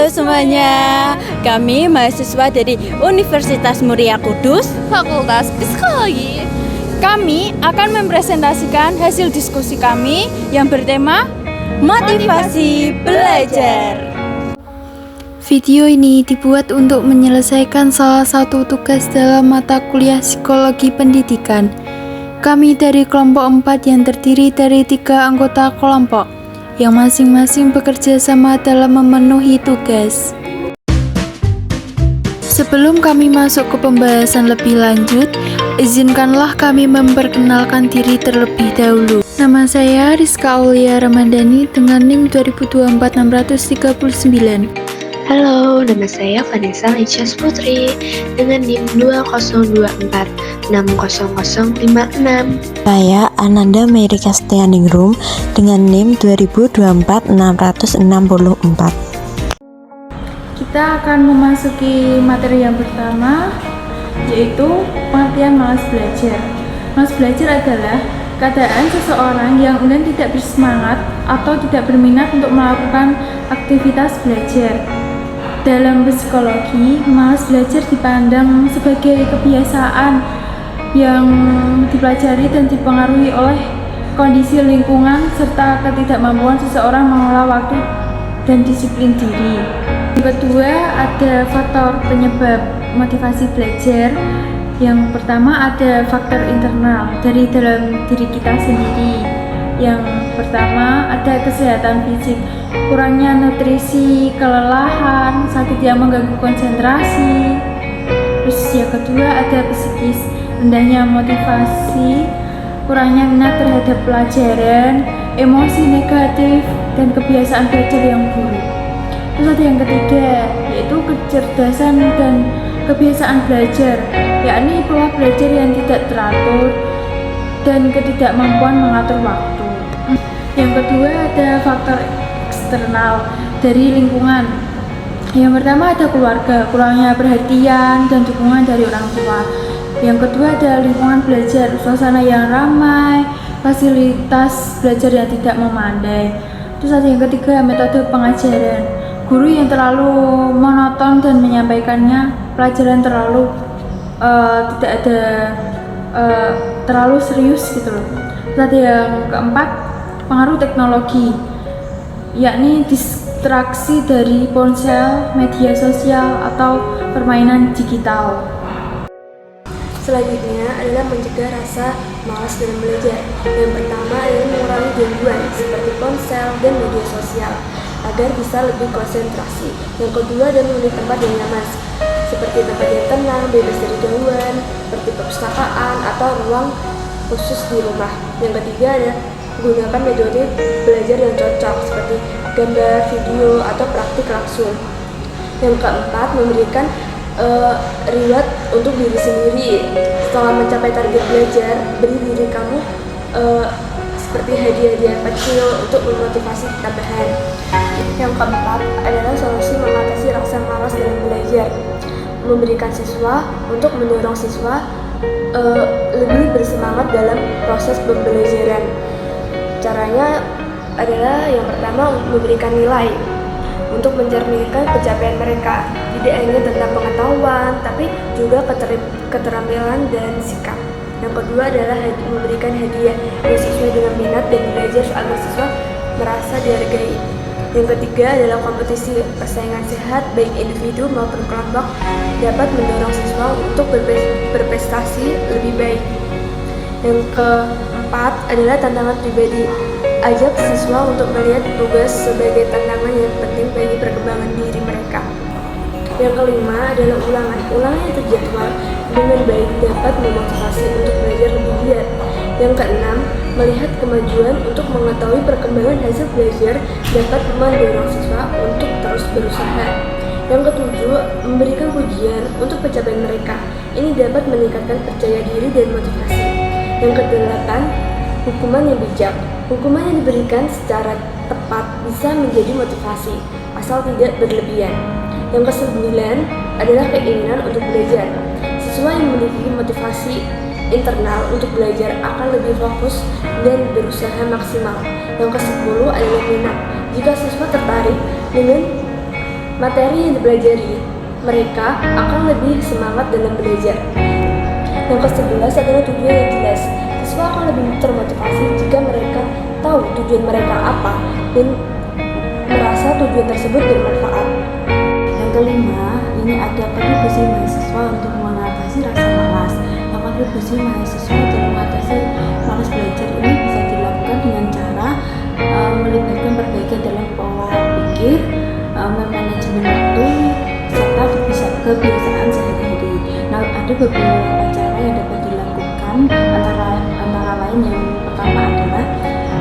Halo semuanya, kami mahasiswa dari Universitas Muria Kudus, Fakultas Psikologi. Kami akan mempresentasikan hasil diskusi kami yang bertema motivasi belajar. Video ini dibuat untuk menyelesaikan salah satu tugas dalam mata kuliah psikologi pendidikan. Kami dari kelompok 4 yang terdiri dari 3 anggota kelompok, yang masing-masing bekerja sama dalam memenuhi tugas. Sebelum kami masuk ke pembahasan lebih lanjut, izinkanlah kami memperkenalkan diri terlebih dahulu. Nama saya Rizka Aulia Ramadhani dengan NIM 2024-639. Halo, nama saya Vanessa Lichas Putri dengan NIM 2024-60056. Saya Ananda Mary Kastianingrum dengan NIM 2024-664. Kita akan memasuki materi yang pertama, yaitu pengertian malas belajar. Malas belajar adalah keadaan seseorang yang enggan, tidak bersemangat atau tidak berminat untuk melakukan aktivitas belajar. Dalam psikologi, malas belajar dipandang sebagai kebiasaan yang dipelajari dan dipengaruhi oleh kondisi lingkungan serta ketidakmampuan seseorang mengelola waktu dan disiplin diri. Yang kedua, ada faktor penyebab motivasi belajar. Yang pertama, ada faktor internal dari dalam diri kita sendiri. Yang pertama, ada kesehatan fisik, kurangnya nutrisi, kelelahan, sakit yang mengganggu konsentrasi. Terus yang kedua, ada psikis, rendahnya motivasi, kurangnya minat terhadap pelajaran, emosi negatif, dan kebiasaan belajar yang buruk. Terus ada yang ketiga, yaitu kecerdasan dan kebiasaan belajar, yakni pola belajar yang tidak teratur dan ketidakmampuan mengatur waktu. Yang kedua, ada faktor eksternal dari lingkungan. Yang pertama, ada keluarga, kurangnya perhatian dan dukungan dari orang tua. Yang kedua, ada lingkungan belajar, suasana yang ramai, fasilitas belajar yang tidak memadai. Terus ada yang ketiga, metode pengajaran, guru yang terlalu monoton dan menyampaikannya pelajaran terlalu tidak ada terlalu serius gitu loh. Terus ada yang keempat, pengaruh teknologi, yakni distraksi dari ponsel, media sosial, atau permainan digital. Selanjutnya adalah mencegah rasa malas dalam belajar. Yang pertama adalah mengurangi gangguan seperti ponsel dan media sosial agar bisa lebih konsentrasi. Yang kedua adalah memilih tempat yang nyaman seperti tempat yang tenang, bebas dari gangguan, seperti perpustakaan atau ruang khusus di rumah. Yang ketiga adalah menggunakan metode belajar yang cocok seperti gambar, video, atau praktik langsung. Yang keempat, memberikan reward untuk diri sendiri. Setelah mencapai target belajar, beri diri kamu seperti hadiah-hadiah kecil untuk memotivasi tambahan. Yang keempat adalah solusi mengatasi rasa malas dalam belajar. Memberikan siswa untuk mendorong siswa lebih bersemangat dalam proses pembelajaran. Caranya adalah yang pertama, memberikan nilai untuk mencerminkan pencapaian mereka. Tidak hanya tentang pengetahuan, tapi juga keterampilan dan sikap. Yang kedua adalah memberikan hadiah yang sesuai dengan minat dan belajar agar siswa merasa dihargai. Yang ketiga adalah kompetisi persaingan sehat, baik individu maupun kelompok, dapat mendorong siswa untuk berprestasi lebih baik. Yang keempat adalah tantangan pribadi. Ajak siswa untuk melihat tugas sebagai tantangan yang penting bagi perkembangan diri mereka. Yang kelima adalah ulangan. Ulangan yang terjadwal dengan baik dapat memotivasi untuk belajar lebih giat. Yang keenam, melihat kemajuan untuk mengetahui perkembangan hasil belajar dapat mendorong siswa untuk terus berusaha. Yang ketujuh, memberikan pujian untuk pencapaian mereka. Ini dapat meningkatkan percaya diri dan motivasi. Yang kedelapan, hukuman yang bijak. Hukuman yang diberikan secara tepat bisa menjadi motivasi, asal tidak berlebihan. Yang kesembilan adalah keinginan untuk belajar. Siswa yang memiliki motivasi internal untuk belajar akan lebih fokus dan berusaha maksimal. Yang ke-10 adalah minat. Jika siswa tertarik dengan materi yang dipelajari, mereka akan lebih semangat dalam belajar. Yang ke-11 adalah tujuan yang jelas. Siswa akan lebih termotivasi jika mereka tahu tujuan mereka apa dan merasa tujuan tersebut bermanfaat. Yang kelima, ini ada kontribusi mahasiswa untuk mengatasi rasa malas. Kontribusi mahasiswa dalam mengatasi malas belajar ini bisa dilakukan dengan cara melibatkan perbaikan dalam pola pikir, manajemen waktu, serta kebiasaan sehari-hari. Nah, ada beberapa cara yang dapat dilakukan, antara lain yang pertama adalah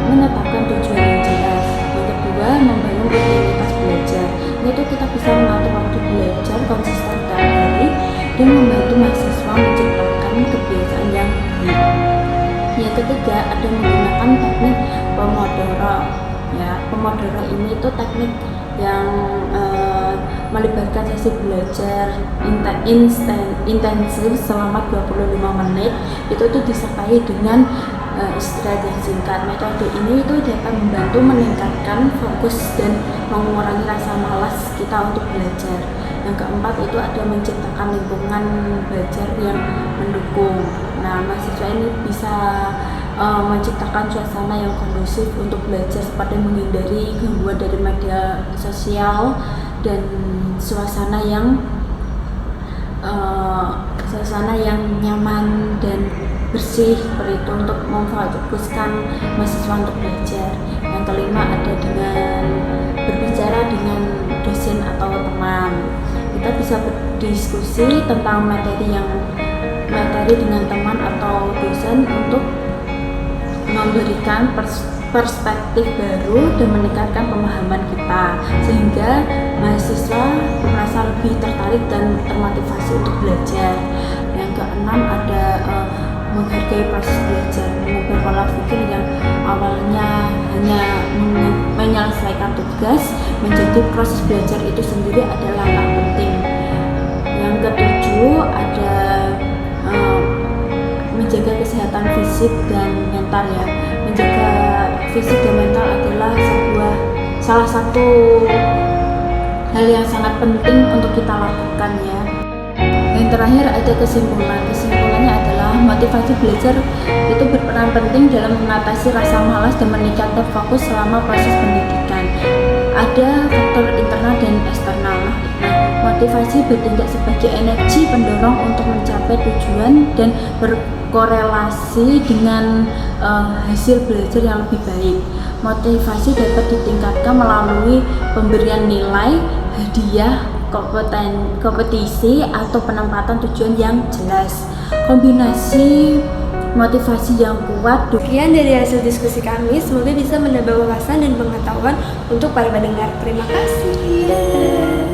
menetapkan tujuan yang jelas. Yang kedua, membangun rutinitas belajar. Itu kita bisa mengatur waktu belajar konsisten tiap hari dan membantu mahasiswa menciptakan kebiasaan yang baik. Yang ketiga, ada menggunakan teknik Pomodoro. Ya, Pomodoro ini itu teknik yang melibatkan sesi belajar intensif selama 25 menit. Itu disertai dengan istirahat yang singkat. Metode ini itu dapat membantu meningkatkan fokus dan mengurangi rasa malas kita untuk belajar. Yang keempat itu ada menciptakan lingkungan belajar yang mendukung. Nah, mahasiswa ini bisa menciptakan suasana yang kondusif untuk belajar, seperti menghindari gangguan dari media sosial dan suasana yang nyaman dan bersih, seperti itu untuk memfokuskan mahasiswa untuk belajar. Yang kelima ada dengan berbicara dengan dosen atau teman. Kita bisa berdiskusi tentang materi dengan teman atau dosen untuk memberikan perspektif baru dan meningkatkan pemahaman kita, sehingga mahasiswa merasa lebih tertarik dan termotivasi untuk belajar. Yang keenam ada menghargai proses belajar, mengubah pola pikir yang awalnya hanya menyelesaikan tugas menjadi proses belajar itu sendiri adalah langkah penting. Yang ketujuh ada menjaga kesehatan fisik dan mental ya. Menjaga fisik dan mental adalah salah satu hal yang sangat penting untuk kita lakukan ya. Yang terakhir ada kesimpulannya adalah motivasi belajar itu berperan penting dalam mengatasi rasa malas dan meningkatkan fokus selama proses pendidikan. Ada faktor internal dan eksternal. Motivasi bertindak sebagai energi pendorong untuk mencapai tujuan dan berkorelasi dengan hasil belajar yang lebih baik. Motivasi dapat ditingkatkan melalui pemberian nilai, hadiah, kompetisi, atau penempatan tujuan yang jelas. Kombinasi motivasi yang kuat. Sekian dari hasil diskusi kami, semoga bisa menambah wawasan dan pengetahuan untuk para pendengar. Terima kasih.